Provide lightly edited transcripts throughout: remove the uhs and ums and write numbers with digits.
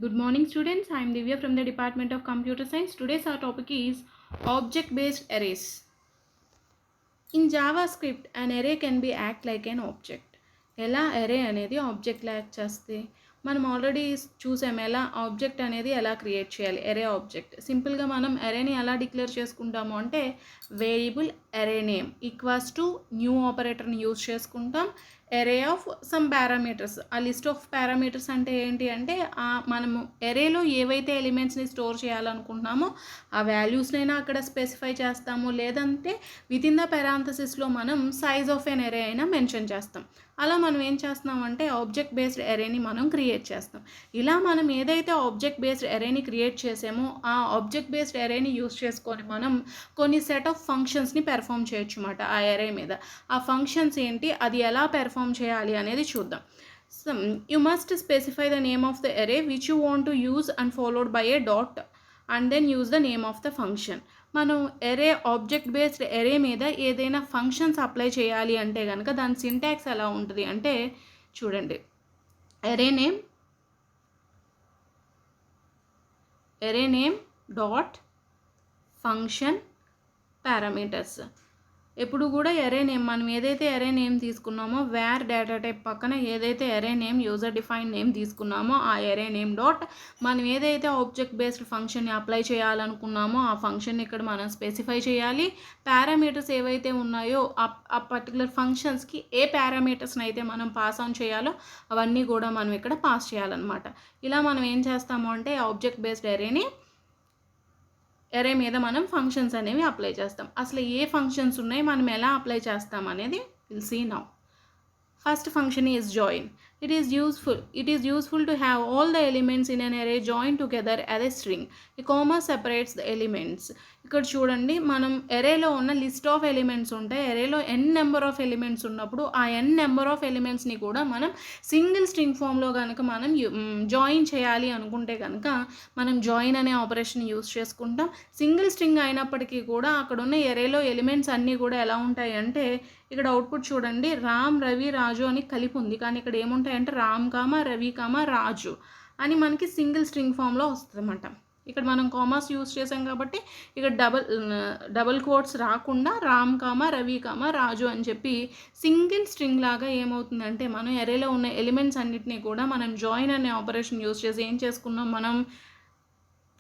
Good morning students, I am Divya from the Department of Computer Science. Today's our topic is object-based arrays. In JavaScript, an array can be act like an object. ఎలా array అనేది object act చేస్తే మనం already చూసాం ఎలా object అనేది ఎలా create చేయాలి. array object సింపుల్గా మనం arrayని ఎలా డిక్లేర్ చేసుకుంటాము అంటే variable array name equals to new ఆపరేటర్ని యూజ్ చేసుకుంటాం. array ఆఫ్ సమ్ పారామీటర్స్, ఆ లిస్ట్ ఆఫ్ పారామీటర్స్ అంటే ఏంటి అంటే మనము arrayలో ఏవైతే ఎలిమెంట్స్ని స్టోర్ చేయాలనుకుంటున్నామో ఆ వాల్యూస్నైనా అక్కడ స్పెసిఫై చేస్తాము, లేదంటే విత్ ఇన్ ద పారాంథసిస్లో మనం సైజ్ ఆఫ్ ఎన్ array అయినా మెన్షన్ చేస్తాం. అలా మనం ఏం చేస్తున్నాం అంటే ఆబ్జెక్ట్ బేస్డ్ arrayని మనం క్రియేట్ చేస్తాం. ఇలా మనం ఏదైతే ఆబ్జెక్ట్ బేస్డ్ arrayని క్రియేట్ చేసామో ఆ ఆబ్జెక్ట్ బేస్డ్ arrayని యూస్ చేసుకొని మనం కొన్ని సెట్ ఆఫ్ ఫంక్షన్స్ని పెర్ఫామ్ చేయొచ్చు అన్నమాట ఆ array మీద. ఆ ఫంక్షన్స్ ఏంటి, అది ఎలా పెర్ఫామ్ చేయాలి అనేది చూద్దాం. You must specify the name of the array which you want to use and followed by a dot and then use the name of the function. మనం array ఆబ్జెక్ట్ బేస్డ్ array మీద ఏదైనా functions apply చేయాలి అంటే కనుక దాని syntax ఎలా ఉంటుంది అంటే చూడండి, array name dot function parameters. ఎప్పుడు కూడా array నేమ్ మనం ఏదైతే array నేమ్ తీసుకున్నామో వేర్ డేటా టైప్ పక్కన ఏదైతే array name user define name తీసుకున్నామో ఆ array నేమ్ డాట్ మనం ఏదైతే ఆబ్జెక్ట్ బేస్డ్ ఫంక్షన్ని అప్లై చేయాలనుకున్నామో ఆ ఫంక్షన్ని ఇక్కడ మనం స్పెసిఫై చేయాలి. పారామీటర్స్ ఏవైతే ఉన్నాయో ఆ పర్టికులర్ ఫంక్షన్స్కి ఏ పారామీటర్స్ని అయితే మనం పాస్ ఆన్ చేయాలో అవన్నీ కూడా మనం ఇక్కడ పాస్ చేయాలన్నమాట. ఇలా మనం ఏం చేస్తాము అంటే ఆబ్జెక్ట్ బేస్డ్ array మీద మనం ఫంక్షన్స్ అనేవి అప్లై చేస్తాం. అసలు ఏ ఫంక్షన్స్ ఉన్నాయి, మనం ఎలా అప్లై చేస్తాం అనేది will see now. First function is join. It is useful to have all the elements in an array joined together as a string. A comma separates the elements. ఇక్కడ చూడండి, మనం arrayలో ఉన్న లిస్ట్ ఆఫ్ ఎలిమెంట్స్ ఉంటాయి. arrayలో n number of elements ఉన్నప్పుడు ఆ n number of ఎలిమెంట్స్ని కూడా మనం single string ఫామ్లో కనుక మనం జాయిన్ చేయాలి అనుకుంటే కనుక మనం జాయిన్ అనే ఆపరేషన్ యూస్ చేసుకుంటాం. సింగిల్ స్ట్రింగ్ అయినప్పటికీ కూడా అక్కడ ఉన్న arrayలో ఎలిమెంట్స్ అన్నీ కూడా ఎలా ఉంటాయి అంటే ఇక్కడ అవుట్పుట్ చూడండి, రామ్ రవి రాజు అని కలిపి ఉంది, కానీ ఇక్కడ ఏముంటాయంటే రామ్ కామా రవి కామా రాజు అని మనకి సింగిల్ స్ట్రింగ్ ఫామ్లో వస్తుంది అన్నమాట. ఇక్కడ మనం కామాస్ యూస్ చేసాం కాబట్టి ఇక్కడ డబుల్ కోట్స్ రాకుండా రామ్ కామా రవి కామా రాజు అని చెప్పి సింగిల్ స్ట్రింగ్ లాగా ఏమవుతుందంటే మనం arrayలో ఉన్న ఎలిమెంట్స్ అన్నిటినీ కూడా మనం జాయిన్ అనే ఆపరేషన్ యూస్ చేసి ఏం చేసుకున్నాం, మనం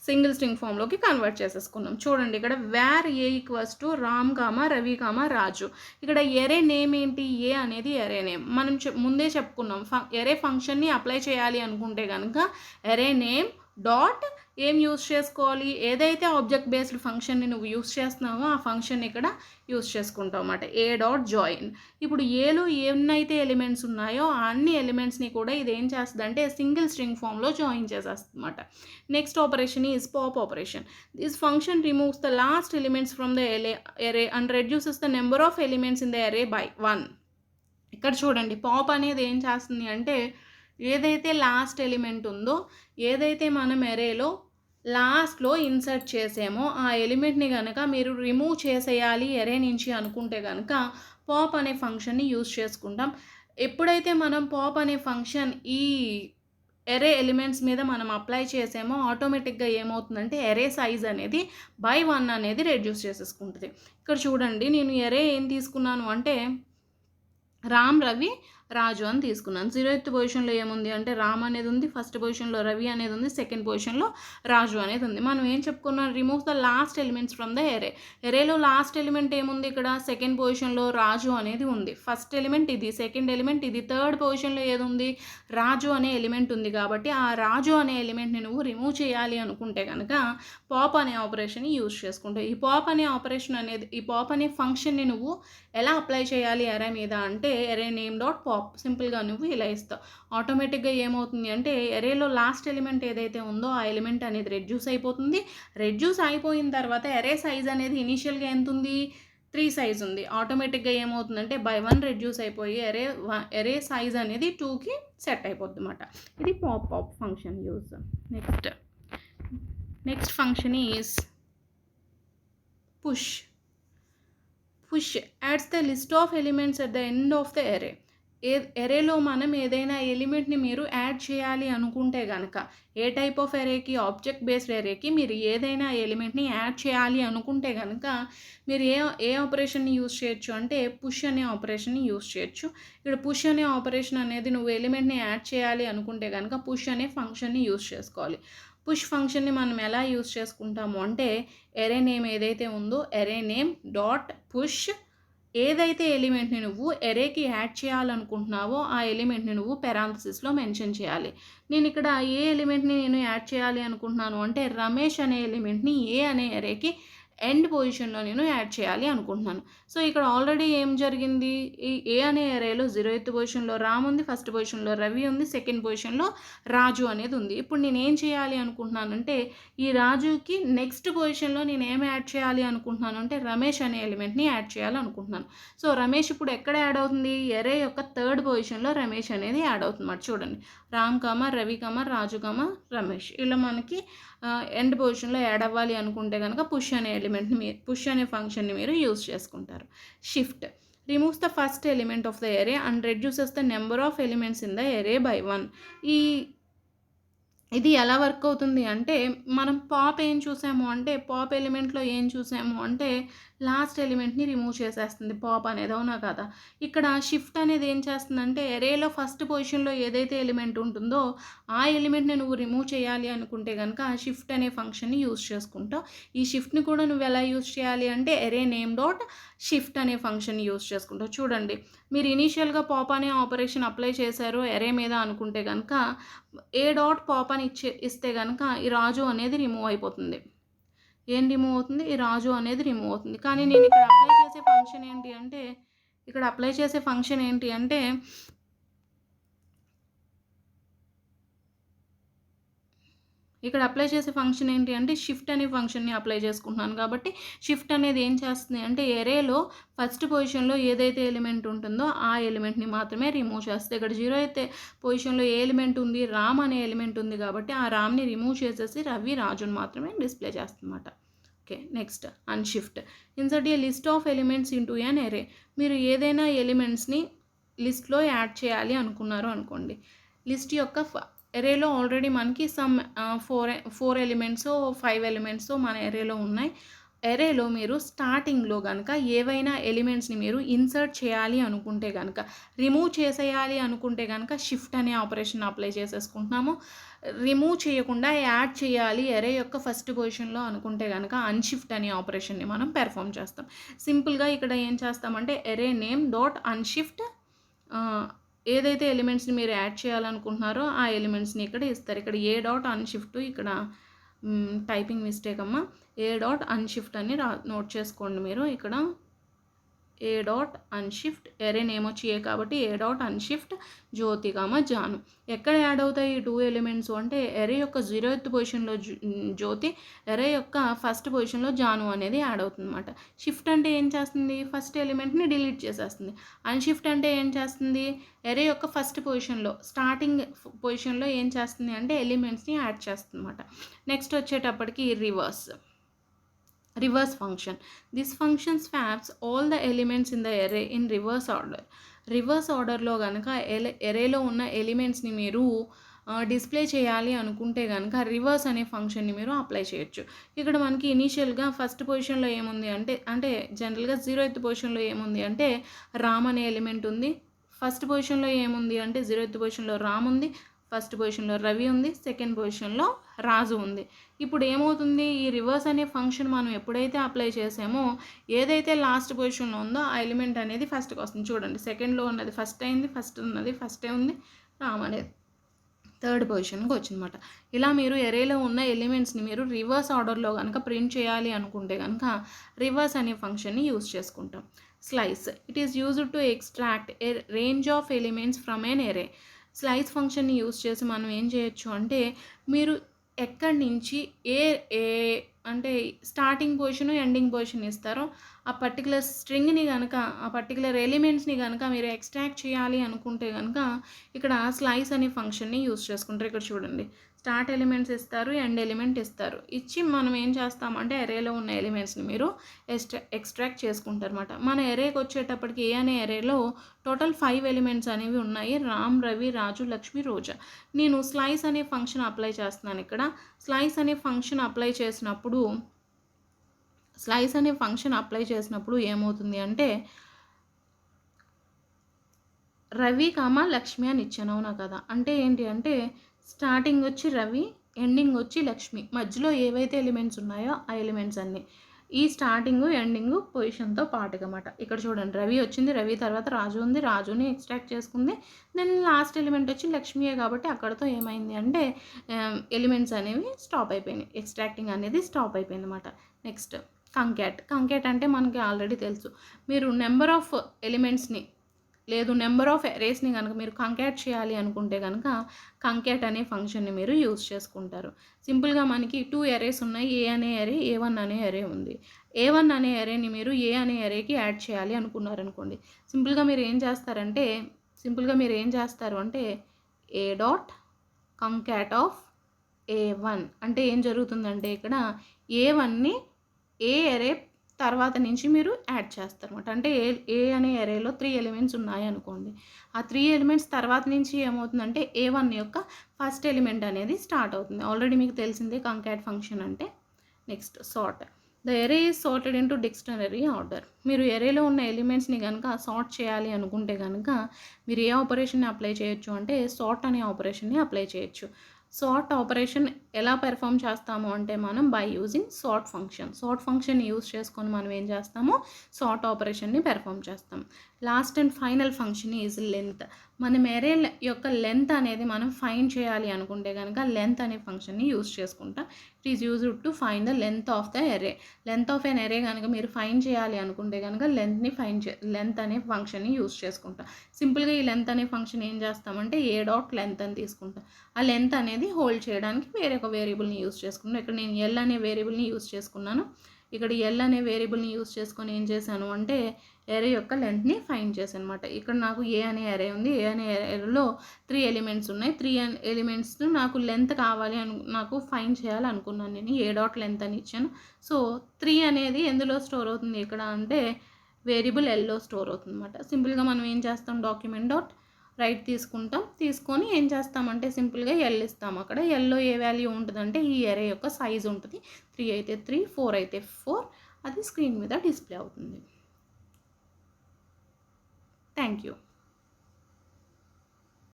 సింగిల్ స్ట్రింగ్ ఫామ్లోకి కన్వర్ట్ చేసేసుకున్నాం. చూడండి, ఇక్కడ where a equals to Ram comma Ravi comma Raju. ఇక్కడ ఎరే నేమ్ ఏంటి, ఏ అనేది ఎరే నేమ్. మనం ముందే చెప్పుకున్నాం, ఎరే ఫంక్షన్ని అప్లై చేయాలి అనుకుంటే కనుక ఎరే నేమ్ డాట్ ఏం యూస్ చేసుకోవాలి, ఏదైతే ఆబ్జెక్ట్ బేస్డ్ ఫంక్షన్ని నువ్వు యూస్ చేస్తున్నావో ఆ ఫంక్షన్ ఇక్కడ యూస్ చేసుకుంటావు అన్నమాట, ఏ డాట్ జాయిన్. ఇప్పుడు ఏలో ఏమైతే ఎలిమెంట్స్ ఉన్నాయో ఆ అన్ని ఎలిమెంట్స్ని కూడా ఇది ఏం చేస్తుంది అంటే సింగిల్ స్ట్రింగ్ ఫామ్లో జాయిన్ చేసేస్తుంది అన్నమాట. Next operation is pop operation. This function removes the last elements from the array and reduces the number of elements in the array by 1. ఇక్కడ చూడండి, పాప్ అనేది ఏం చేస్తుంది అంటే ఏదైతే లాస్ట్ ఎలిమెంట్ ఉందో, ఏదైతే మనం arrayలో లాస్ట్లో ఇన్సర్ట్ చేసామో ఆ ఎలిమెంట్ని కనుక మీరు రిమూవ్ చేసేయాలి array నుంచి అనుకుంటే కనుక పాప్ అనే ఫంక్షన్ని యూజ్ చేసుకుంటాం. ఎప్పుడైతే మనం పాప్ అనే ఫంక్షన్ ఈ array ఎలిమెంట్స్ మీద మనం అప్లై చేసామో ఆటోమేటిక్గా ఏమవుతుందంటే array సైజ్ అనేది by 1 అనేది రెడ్యూస్ చేసేసుకుంటుంది. ఇక్కడ చూడండి, నేను array ఏం తీసుకున్నాను అంటే రామ్ రవి రాజు అని తీసుకున్నాను. 0th పొజిషన్లో ఏముంది అంటే రామ్ అనేది ఉంది, ఫస్ట్ పొజిషన్లో రవి అనేది ఉంది, సెకండ్ పొజిషన్లో రాజు అనేది ఉంది. మనం ఏం చెప్పుకున్నాం, remove the last elements from the arrayలో లాస్ట్ ఎలిమెంట్ ఏముంది, ఇక్కడ సెకండ్ పొజిషన్లో రాజు అనేది ఉంది. ఫస్ట్ ఎలిమెంట్ ఇది, సెకండ్ ఎలిమెంట్ ఇది, థర్డ్ పొజిషన్లో ఏది ఉంది, రాజు అనే ఎలిమెంట్ ఉంది. కాబట్టి ఆ రాజు అనే ఎలిమెంట్ని నువ్వు రిమూవ్ చేయాలి అనుకుంటే కనుక పాప్ అనే ఆపరేషన్ని యూజ్ చేసుకుంటావు. ఈ పాప్ అనే ఆపరేషన్ అనేది, ఈ పాప్ అనే ఫంక్షన్ని నువ్వు ఎలా అప్లై చేయాలి array మీద అంటే array నేమ్ డాట్ పాప్ సింపుల్గా నువ్వు ఇలా ఇస్తావు. ఆటోమేటిక్గా ఏమవుతుంది అంటే arrayలో లాస్ట్ ఎలిమెంట్ ఏదైతే ఉందో ఆ ఎలిమెంట్ అనేది రెడ్యూస్ అయిపోతుంది. రెడ్యూస్ అయిపోయిన తర్వాత array సైజ్ అనేది ఇనీషియల్గా ఎంత ఉంది, 3 సైజ్ ఉంది. ఆటోమేటిక్గా ఏమవుతుందంటే by 1 రెడ్యూస్ అయిపోయి array సైజ్ అనేది 2కి సెట్ అయిపోద్ది అన్నమాట. ఇది pop function use. Next function is push adds the list of elements at the end of the array. ఎరేలో మనం ఏదైనా ఎలిమెంట్‌ని మీరు యాడ్ చేయాలి అనుకుంటే గనక, ఏ టైప్ ఆఫ్ ఎరేకి, ఆబ్జెక్ట్ బేస్డ్ ఎరేకి మీరు ఏదైనా ఎలిమెంట్‌ని యాడ్ చేయాలి అనుకుంటే గనక, మీరు ఏ ఆపరేషన్‌ని యూజ్ చేయొచ్చు అంటే, పుష్ అనే ఆపరేషన్‌ని యూజ్ చేయొచ్చు. ఇక్కడ పుష్ అనే ఆపరేషన్ అనేది నువ్వు ఎలిమెంట్‌ని యాడ్ చేయాలి అనుకుంటే గనక, పుష్ అనే ఫంక్షన్‌ని యూజ్ చేసుకోవాలి. పుష్ ఫంక్షన్‌ని మనం ఎలా యూజ్ చేసుకుంటాము అంటే, ఎరే నేమ్ ఏదైతే ఉందో, ఎరే నేమ్ డాట్ పుష్ ఏదైతే ఎలిమెంట్‌ని నువ్వు ఎరేకి యాడ్ చేయాలనుకుంటున్నావో, ఆ ఎలిమెంట్‌ని నువ్వు పెరాంథసిస్‌లో మెన్షన్ చేయాలి. నేనిక్కడ ఏ ఎలిమెంట్‌ని నేను యాడ్ చేయాలి అనుకుంటున్నాను అంటే, రమేష్ అనే ఎలిమెంట్‌ని ఏ అనే ఎరేకి ఎండ్ పొజిషన్‌లో నేను యాడ్ చేయాలి అనుకుంటున్నాను. సో, ఇక్కడ ఆల్రెడీ ఏం జరిగింది, ఈ ఏ అనే ఎరేలో 0th పొజిషన్‌లో రామ్ ఉంది, ఫస్ట్ పొజిషన్‌లో రవి ఉంది, సెకండ్ పొజిషన్‌లో రాజు అనేది ఉంది. ఇప్పుడు నేనేం చేయాలి అనుకుంటున్నానంటే, ఈ రాజుకి నెక్స్ట్ పొజిషన్‌లో నేను ఏం యాడ్ చేయాలి అనుకుంటున్నాను అంటే, రమేష్ అనే ఎలిమెంట్‌ని యాడ్ చేయాలనుకుంటున్నాను. సో, రమేష్ ఇప్పుడు ఎక్కడ యాడ్ అవుతుంది, ఎరే యొక్క థర్డ్ పొజిషన్‌లో రమేష్ అనేది యాడ్ అవుతుందన్నమాట. చూడండి, రామ్, రవి, రాజు, రమేష్ ఇలా మనకి ఎండ్ పొజిషన్‌లో యాడ్ అవ్వాలి అనుకుంటే గనక పుష్ అనే ఫంక్షన్‌ని మీరు యూజ్ చేసుకుంటారు. Shift removes the first element of the array and reduces the number of elements in the array by 1. ఇది ఎలా వర్క్ అవుతుంది అంటే, మనం పాప్ ఎలిమెంట్‌లో ఏం చూసాము అంటే, లాస్ట్ ఎలిమెంట్‌ని రిమూవ్ చేసేస్తుంది పాప్ అనేది. అవునా కాదా? ఇక్కడ షిఫ్ట్ అనేది ఏం చేస్తుందంటే, ఎరేలో ఫస్ట్ పొజిషన్‌లో ఏదైతే ఎలిమెంట్ ఉంటుందో, ఆ ఎలిమెంట్‌ని నువ్వు రిమూవ్ చేయాలి అనుకుంటే గనక, షిఫ్ట్ అనే ఫంక్షన్‌ని యూజ్ చేసుకుంటావు. ఈ షిఫ్ట్‌ని కూడా నువ్వు ఎలా యూజ్ చేయాలి అంటే, ఎరే నేమ్ డాట్ షిఫ్ట్ అనే ఫంక్షన్‌ని యూజ్ చేసుకుంటావు. చూడండి, మీరు ఇనీషియల్‌గా పాప్ అనే ఆపరేషన్ అప్లై చేశారు ఎరే మీద అనుకుంటే గనక, ఏ డాట్ పాప్ అని ఇస్తే గనక ఈ రాజు అనేది రిమూవ్ అయిపోతుంది. ఏం రిమూవ్ అవుతుంది, ఈ రాజు అనేది రిమూవ్ అవుతుంది. కానీ నేను ఇక్కడ అప్లై చేసే ఫంక్షన్ ఏంటి అంటే, షిఫ్ట్ అనే ఫంక్షన్‌ని అప్లై చేసుకుంటున్నాను కాబట్టి, షిఫ్ట్ అనేది ఏం చేస్తుంది అంటే, ఎరేలో ఫస్ట్ పొజిషన్‌లో ఏదైతే ఎలిమెంట్ ఉంటుందో ఆ ఎలిమెంట్‌ని మాత్రమే రిమూవ్ చేస్తుంది. ఇక్కడ 0th పొజిషన్‌లో ఏ ఎలిమెంట్ ఉంది, రామ్ అనే ఎలిమెంట్ ఉంది కాబట్టి, ఆ రామ్‌ని రిమూవ్ చేసేసి రవి, రాజుని మాత్రమే డిస్ప్లే చేస్తుందన్నమాట. Okay, next unshift. Insert a list of elements into an array. మీరు ఏదైనా ఎలిమెంట్స్‌ని లిస్ట్‌లో యాడ్ చేయాలి అనుకున్నారు అనుకోండి. లిస్ట్ యొక్క ఎరేలో ఆల్రెడీ మనకి సమ్ 4 ఎలిమెంట్సో 5 ఎలిమెంట్సో మన ఎరేలో ఉన్నాయి. ఎరేలో మీరు స్టార్టింగ్లో కనుక ఏవైనా ఎలిమెంట్స్ని మీరు ఇన్సర్ట్ చేయాలి అనుకుంటే కనుక, రిమూవ్ చేసేయాలి అనుకుంటే కనుక షిఫ్ట్ అనే ఆపరేషన్ అప్లై చేసేసుకుంటున్నాము. రిమూవ్ చేయకుండా యాడ్ చేయాలి ఎరే యొక్క ఫస్ట్ పొజిషన్లో అనుకుంటే కనుక అన్షిఫ్ట్ అనే ఆపరేషన్ని మనం పెర్ఫామ్ చేస్తాం. సింపుల్గా ఇక్కడ ఏం చేస్తామంటే, ఎరే నేమ్ డాట్ అన్షిఫ్ట్ ఏదైతే ఎలిమెంట్స్ని మీరు యాడ్ చేయాలనుకుంటున్నారో ఆ ఎలిమెంట్స్ని ఇక్కడ ఇస్తారు. ఇక్కడ ఏ డాట్ అన్షిఫ్ట్, ఇక్కడ టైపింగ్ మిస్టేక్ అమ్మ, ఏ డాట్ అన్షిఫ్ట్ అని నోట్ చేసుకోండి మీరు. ఇక్కడ ఏ డాట్ అన్షిఫ్ట్, ఎరే నేమ్ వచ్చి ఏ కాబట్టి ఏ డాట్ అన్షిఫ్ట్ జ్యోతి, జాను. ఎక్కడ యాడ్ అవుతాయి ఈ 2 ఎలిమెంట్స్ అంటే, ఎరే యొక్క 0th పొజిషన్లో జ్యోతి, ఎరే యొక్క ఫస్ట్ పొజిషన్లో జాను అనేది యాడ్ అవుతుందన్నమాట. షిఫ్ట్ అంటే ఏం చేస్తుంది, ఫస్ట్ ఎలిమెంట్ని డిలీట్ చేసేస్తుంది. అన్షిఫ్ట్ అంటే ఏం చేస్తుంది, ఎరే యొక్క ఫస్ట్ పొజిషన్లో స్టార్టింగ్ పొజిషన్లో ఏం చేస్తుంది అంటే ఎలిమెంట్స్ని యాడ్ చేస్తుంది అన్నమాట. నెక్స్ట్ వచ్చేటప్పటికి reverse function. This function swaps all the elements in the array in reverse order. Reverse ఆర్డర్లో కనుక ఎరేలో ఉన్న ఎలిమెంట్స్ని మీరు డిస్ప్లే చేయాలి అనుకుంటే కనుక రివర్స్ అనే ఫంక్షన్ని మీరు అప్లై చేయొచ్చు. ఇక్కడ మనకి ఇనీషియల్గా ఫస్ట్ పొజిషన్లో ఏముంది అంటే జనరల్గా 0th పొజిషన్లో ఏముంది అంటే రామ్ అనే ఎలిమెంట్ ఉంది. ఫస్ట్ పొజిషన్లో ఏముంది అంటే 0th పొజిషన్లో రామ్ ఉంది, ఫస్ట్ పొజిషన్లో రవి ఉంది, సెకండ్ పొజిషన్లో రాజు ఉంది. ఇప్పుడు ఏమవుతుంది, ఈ రివర్స్ అనే ఫంక్షన్ మనం ఎప్పుడైతే అప్లై చేసామో ఏదైతే లాస్ట్ పొజిషన్లో ఉందో ఆ ఎలిమెంట్ అనేది ఫస్ట్కి వస్తుంది. చూడండి, సెకండ్లో ఉన్నది ఫస్ట్ అయింది, ఫస్టే ఉంది, రామ్ అనేది థర్డ్ పొజిషన్కి వచ్చిందన్నమాట. ఇలా మీరు ఎరేలో ఉన్న ఎలిమెంట్స్ని మీరు రివర్స్ ఆర్డర్లో కనుక ప్రింట్ చేయాలి అనుకుంటే కనుక రివర్స్ అనే ఫంక్షన్ని యూజ్ చేసుకుంటాం. Slice, it is used to extract a range of elements from an array. Slice ఫంక్షన్ని యూజ్ చేసి మనం ఏం చేయొచ్చు అంటే, మీరు ఎక్కడి నుంచి ఏ అంటే స్టార్టింగ్ పొజిషన్ ఎండింగ్ పొజిషన్ ఇస్తారో ఆ పర్టికులర్ స్ట్రింగ్‌ని గనక, ఆ పర్టికులర్ ఎలిమెంట్స్‌ని గనక మీరు ఎక్స్ట్రాక్ట్ చేయాలి అనుకుంటే గనక ఇక్కడ స్లైస్ అనే ఫంక్షన్‌ని యూజ్ చేసుకుంటారు. ఇక్కడ చూడండి. స్టార్ట్ ఎలిమెంట్స్ ఇస్తారు, ఎండ్ ఎలిమెంట్ ఇస్తారు. ఇచ్చి మనం ఏం చేస్తామంటే అరేలో ఉన్న ఎలిమెంట్స్‌ని మీరు ఎక్స్ట్రాక్ట్ చేసుకుంటారన్నమాట. మన అరేకి వచ్చేటప్పటికి ఏ అనే అరేలో టోటల్ 5 ఎలిమెంట్స్ అనేవి ఉన్నాయి. రామ్, రవి, రాజు, లక్ష్మి, రోజా. నేను స్లైస్ అనే ఫంక్షన్ అప్లై చేస్తున్నాను ఇక్కడ. స్లైస్ అనే ఫంక్షన్ అప్లై చేసినప్పుడు ఏమవుతుంది అంటే రవి, లక్ష్మి అని ఇచ్చాను. అవునా కదా? అంటే ఏంటి అంటే స్టార్టింగ్ వచ్చి రవి, ఎండింగ్ వచ్చి లక్ష్మి. మధ్యలో ఏవైతే ఎలిమెంట్స్ ఉన్నాయో ఆ ఎలిమెంట్స్ అన్నీ ఈ స్టార్టింగు, ఎండింగు పొజిషన్‌తో పాటుగమాట. ఇక్కడ చూడండి రవి వచ్చింది. రవి తర్వాత రాజు ఉంది. రాజుని ఎక్స్ట్రాక్ట్ చేసుకుంది. దెన్ లాస్ట్ ఎలిమెంట్ వచ్చి లక్ష్మియే కాబట్టి అక్కడితో ఏమైంది అంటే ఎలిమెంట్స్ అనేవి స్టాప్ అయిపోయినాయి. ఎక్స్ట్రాక్టింగ్ అనేది స్టాప్ అయిపోయిందన్నమాట. నెక్స్ట్ కంకాట్ అంటే మనకి ఆల్రెడీ తెలుసు. మీరు నెంబర్ ఆఫ్ ఎలిమెంట్స్‌ని లేదు నెంబర్ ఆఫ్ అరేస్ని కనుక మీరు కంకాట్ చేయాలి అనుకుంటే కనుక కంకాట్ అనే ఫంక్షన్ని మీరు యూజ్ చేసుకుంటారు. సింపుల్గా మనకి 2 అరేస్ ఉన్నాయి. ఏ అనే అరే, A1 అనే అరే ఉంది. A1 అనే అరేని మీరు ఏ అనే అరేకి యాడ్ చేయాలి అనుకున్నారనుకోండి. సింపుల్గా మీరు ఏం చేస్తారు అంటే ఏ డాట్ కంకాట్ ఆఫ్ A1 అంటే ఏం జరుగుతుందంటే ఇక్కడ A1ని ఏ అరే తర్వాత నుంచి మీరు యాడ్ చేస్తారన్నమాట. అంటే ఏ అనే అరేలో 3 ఎలిమెంట్స్ ఉన్నాయనుకోండి. ఆ 3 ఎలిమెంట్స్ తర్వాత నుంచి ఏమవుతుందంటే A1 యొక్క ఫస్ట్ ఎలిమెంట్ అనేది స్టార్ట్ అవుతుంది. ఆల్రెడీ మీకు తెలిసిందే కంకాట్ ఫంక్షన్ అంటే. Next sort. The array is sorted into dictionary order. మీరు ఎరేలో ఉన్న ఎలిమెంట్స్ని కనుక సార్ట్ చేయాలి అనుకుంటే కనుక మీరు ఏ ఆపరేషన్ని అప్లై చేయొచ్చు అంటే సార్ట్ అనే ఆపరేషన్ని అప్లై చేయొచ్చు. సార్ట్ ఆపరేషన్ ఎలా పెర్ఫామ్ చేస్తాము అంటే మనం by using sort function use చేసుకొని మనం ఏం చేస్తాము సార్ట్ ఆపరేషన్ని పెర్ఫామ్ చేస్తాం. Last and final function is length. మనం ఎరే యొక్క లెంత్ అనేది మనం ఫైండ్ చేయాలి అనుకుంటే కనుక లెంత్ అనే ఫంక్షన్ని యూజ్ చేసుకుంటాం. It is used to find the length of the array. Length of an array కనుక మీరు ఫైండ్ చేయాలి అనుకుంటే కనుక లెంత్ అనే ఫంక్షన్ని యూజ్ చేసుకుంటాం. సింపుల్గా ఈ లెంత్ అనే ఫంక్షన్ ఏం చేస్తామంటే ఏ డాట్ లెంత్ అని తీసుకుంటాం. ఆ లెంత్ అనేది హోల్డ్ చేయడానికి వేరే ఒక వేరియబుల్ని యూజ్ చేసుకున్నాను. ఇక్కడ నేను ఎల్ అనే వేరియబుల్ని యూజ్ చేసుకున్నాను. ఇక్కడ ఎల్ అనే వేరియబుల్ని యూజ్ చేసుకొని ఏం చేశాను అంటే ఎరే యొక్క లెంత్ని ఫైండ్ చేశాను అనమాట. ఇక్కడ నాకు ఏ అనే ఎరే ఉంది. ఏ అనే ఎరేలో 3 ఎలిమెంట్స్ ఉన్నాయి. 3 ఎలిమెంట్స్ నాకు లెంత్ కావాలి నాకు ఫైండ్ చేయాలి అనుకున్నాను. నేను ఏ డాట్ లెంత్ అని ఇచ్చాను. సో 3 అనేది ఎందులో స్టోర్ అవుతుంది ఇక్కడ అంటే వేరియబుల్ ఎల్లో స్టోర్ అవుతుంది అనమాట. సింపుల్గా మనం ఏం చేస్తాం డాక్యుమెంట్ డాట్ రైట్ తీసుకొని ఏం చేస్తామంటే సింపుల్గా ఎల్ ఇస్తాం. అక్కడ ఎల్లో ఏ వాల్యూ ఉంటుందంటే ఈ ఎరే యొక్క సైజ్ ఉంటుంది. 3 అయితే 3, 4 అయితే 4 అది స్క్రీన్ మీద డిస్ప్లే అవుతుంది. Thank you.